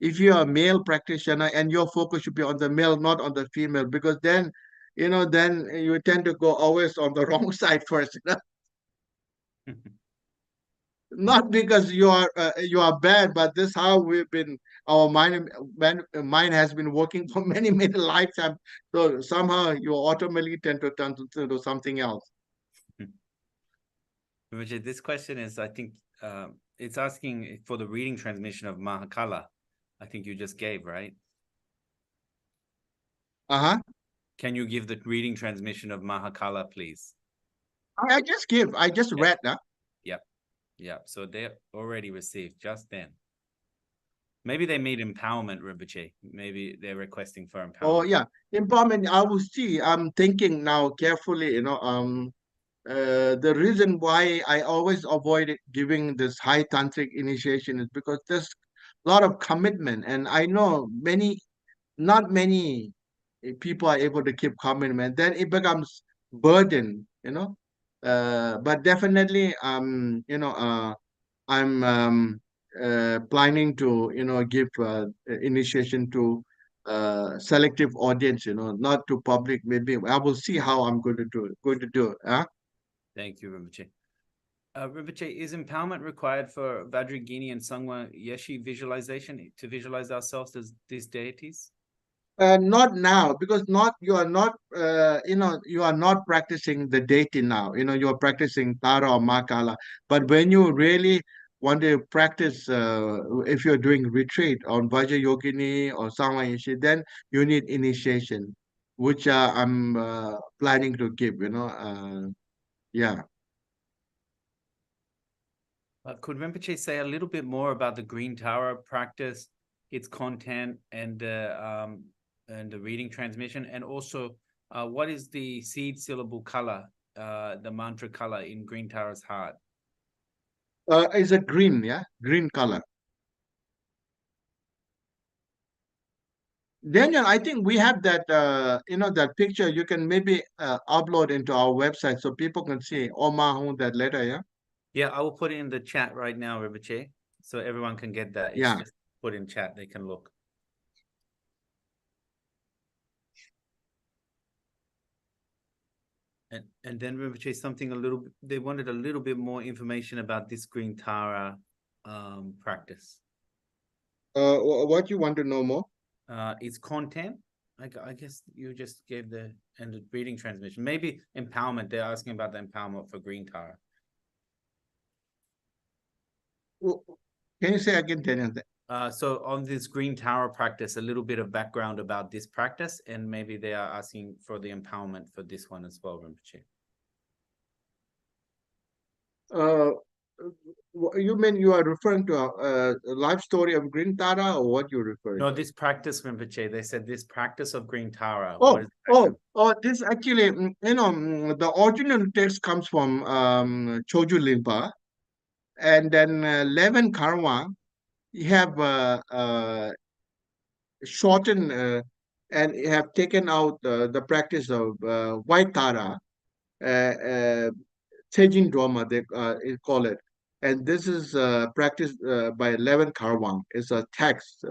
if you are a male practitioner, and your focus should be on the male, not on the female, because then you tend to go always on the wrong side first. Not because you are bad, but this how we've been. Our mind has been working for many many lifetimes. So somehow you automatically tend to turn to something else. Rinpoche, this question is, I think, it's asking for the reading transmission of Mahakala. I think you just gave, right? Uh-huh. Can you give the reading transmission of Mahakala, please? I just Yep. read that. Yep. Yep. So they already received just then. Maybe they need empowerment, Rinpoche. Maybe they're requesting for Oh empowerment. yeah, empowerment. I will see. I'm thinking now carefully. The reason why I always avoid giving this high tantric initiation is because there's a lot of commitment, and I know not many people are able to keep commitment. Then it becomes burden. But definitely, I'm planning to give initiation to selective audience, not to public. Maybe I will see how I'm going to do it. Huh? Thank you, Rinpoche. Rinpoche, is empowerment required for Vajrayogini and Sangwa Yeshi visualization to visualize ourselves as these deities? Not now, because not you are not practicing the deity now. You are practicing Tara or Makala. But when you really want to practice, if you're doing retreat on Vajra Yogini or Samayishi, then you need initiation, which I'm planning to give. Yeah. Could Rinpoche say a little bit more about the Green Tower practice, its content, and the reading transmission, and also what is the seed syllable color, the mantra color in Green Tower's heart? Is a green, yeah, green color. Daniel, I think we have that picture. You can maybe upload into our website so people can see Omahu, that letter, yeah? Yeah, I will put it in the chat right now, Rinpoche, so everyone can get that. It's Yeah. just put in chat, they can look. And then Rinpoche, they wanted a little bit more information about this Green Tara practice. What you want to know more? Its content. I guess you just gave the reading transmission. Maybe empowerment. They're asking about the empowerment for Green Tara. Can you say again, Daniel? So on this Green Tower practice, a little bit of background about this practice, and maybe they are asking for the empowerment for this one as well, Rinpoche. Uh, you mean you are referring to a life story of Green Tara, or what you're referring No, to? this practice, Rinpoche. They said this practice of Green Tara. Oh, this actually, the original text comes from Choju Limpa, and then Levin Karma, you have shortened and have taken out the practice of White Tara. Uh, uh, Tejin Drama, they call it. And this is practiced by 11 Gharwang. It's a text.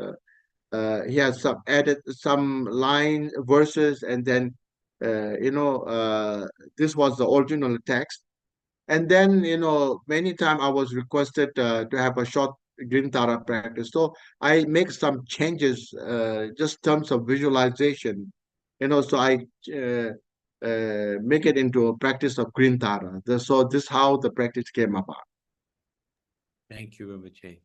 He has some added some line verses, and then this was the original text. And then, many times I was requested to have a short green Tara practice. So I make some changes, just terms of visualization. So I make it into a practice of green Tara. So this is how the practice came about. Thank you, Rinpoche.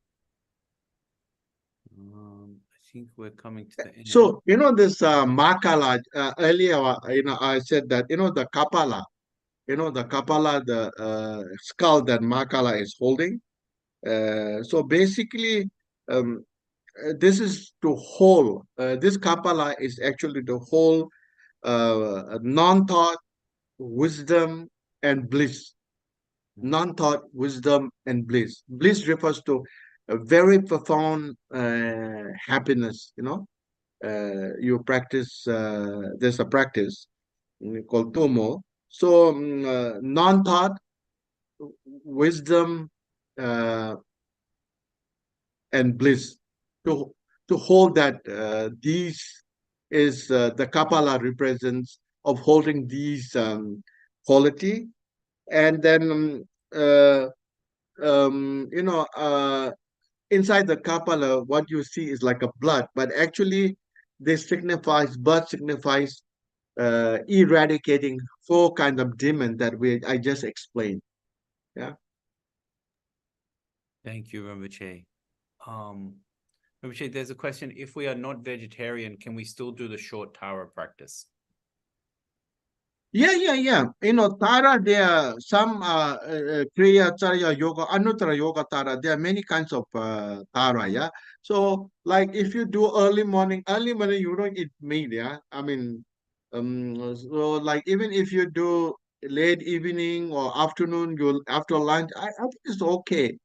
I think we're coming to the end. So, this Makala, earlier, I said that, the Kapala, the Kapala, the skull that Makala is holding. So basically, um, this is to hold, this Kapala is actually to hold non-thought, wisdom, and bliss. Non-thought, wisdom, and bliss. Bliss refers to a very profound happiness, you practice, there's a practice called Tomo. So, non-thought, wisdom, uh, and bliss. To, to hold that these is the Kapala represents of holding these quality. And then, uh, inside the Kapala, what you see is like a blood, but actually, blood signifies eradicating four kind of demon that I just explained. Yeah. Thank you, Rinpoche. Rinpoche, there's a question. If we are not vegetarian, can we still do the short Tara practice? Yeah. Tara, there are some Kriya, Charya, Yoga, Anuttara Yoga Tara. There are many kinds of Tara, yeah. So, like if you do early morning, you don't eat meat, yeah. I mean, so like even if you do late evening or afternoon, you'll after lunch, I think it's okay.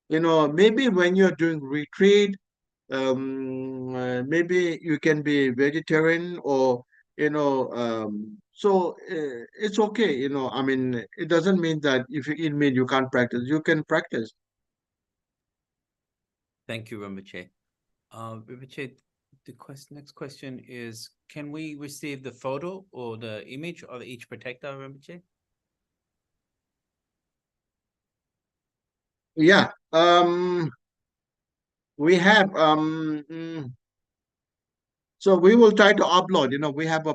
Maybe when you're doing retreat, maybe you can be vegetarian or so it's okay. I mean, it doesn't mean that if you eat meat you can't practice. You can practice. Thank you, Rinpoche. Rinpoche, the next question is, can we receive the photo or the image of each protector, Rinpoche? Yeah. We have so we will try to upload. We have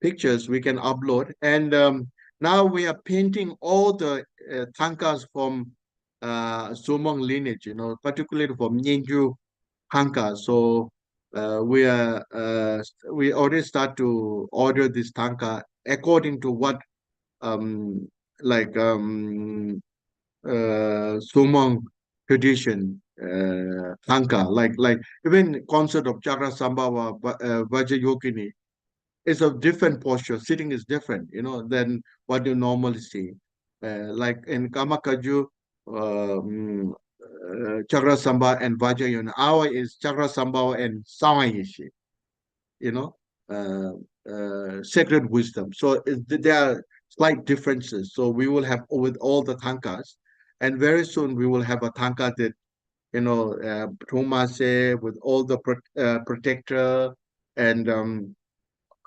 pictures we can upload. And now we are painting all the tankas from Zurmang lineage, particularly from Nyenju tanka. So we already start to order this tanka according to what um, like Zurmang tradition tanka, like even concept of Chakra Sambhava, Vajrayogini is a different posture. Sitting is different, than what you normally see. Like in Kamakaju, Chakra Samba and Vajrayana. Our is Chakra Samba and Samayishi, you know, sacred wisdom. So there are slight differences. So we will have with all the tankas, and very soon we will have a tanka that, Tumase with all the protector and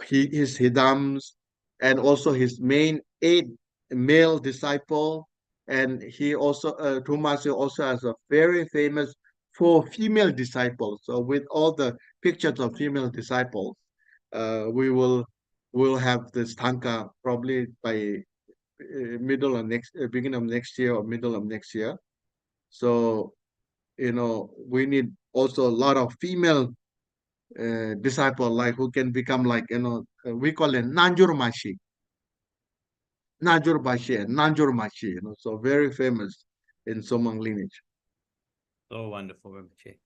his hidams, and also his main eight male disciple, and he also Tumasi also has a very famous four female disciples. So with all the pictures of female disciples, we will have this tanka probably by beginning of next year or middle of next year. So we need also a lot of female disciple, like who can become like, we call it Nanjur Mashi, Nanjur Bashi, and Nanjur Mashi, so very famous in Somang lineage. Oh, wonderful, Rinpoche.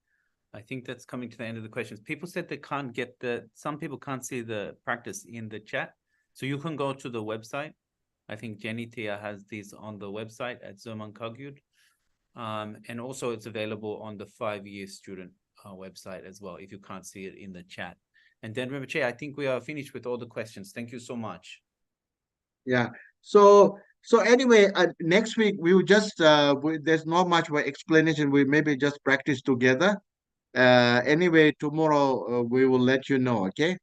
I think that's coming to the end of the questions. People said they can't get some people can't see the practice in the chat. So you can go to the website. I think Jenny Tia has these on the website at Zurmang Kagyud. And also it's available on the 5-year student website as well, if you can't see it in the chat. And then Rinpoche, I think we are finished with all the questions. Thank you so much. Yeah. So anyway, next week we will just there's not much of explanation. We maybe just practice together. Anyway, tomorrow we will let you know. Okay.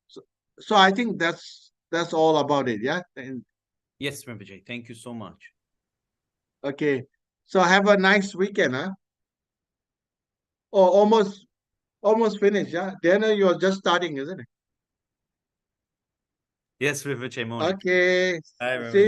So, so I think that's all about it. Yeah. And Yes, Rinpoche. Thank you so much. okay. So have a nice weekend, huh? Oh, almost finished. Yeah. Then you're just starting, isn't it? Yes, Rinpoche Moni. Okay. Hi, See Rinpoche.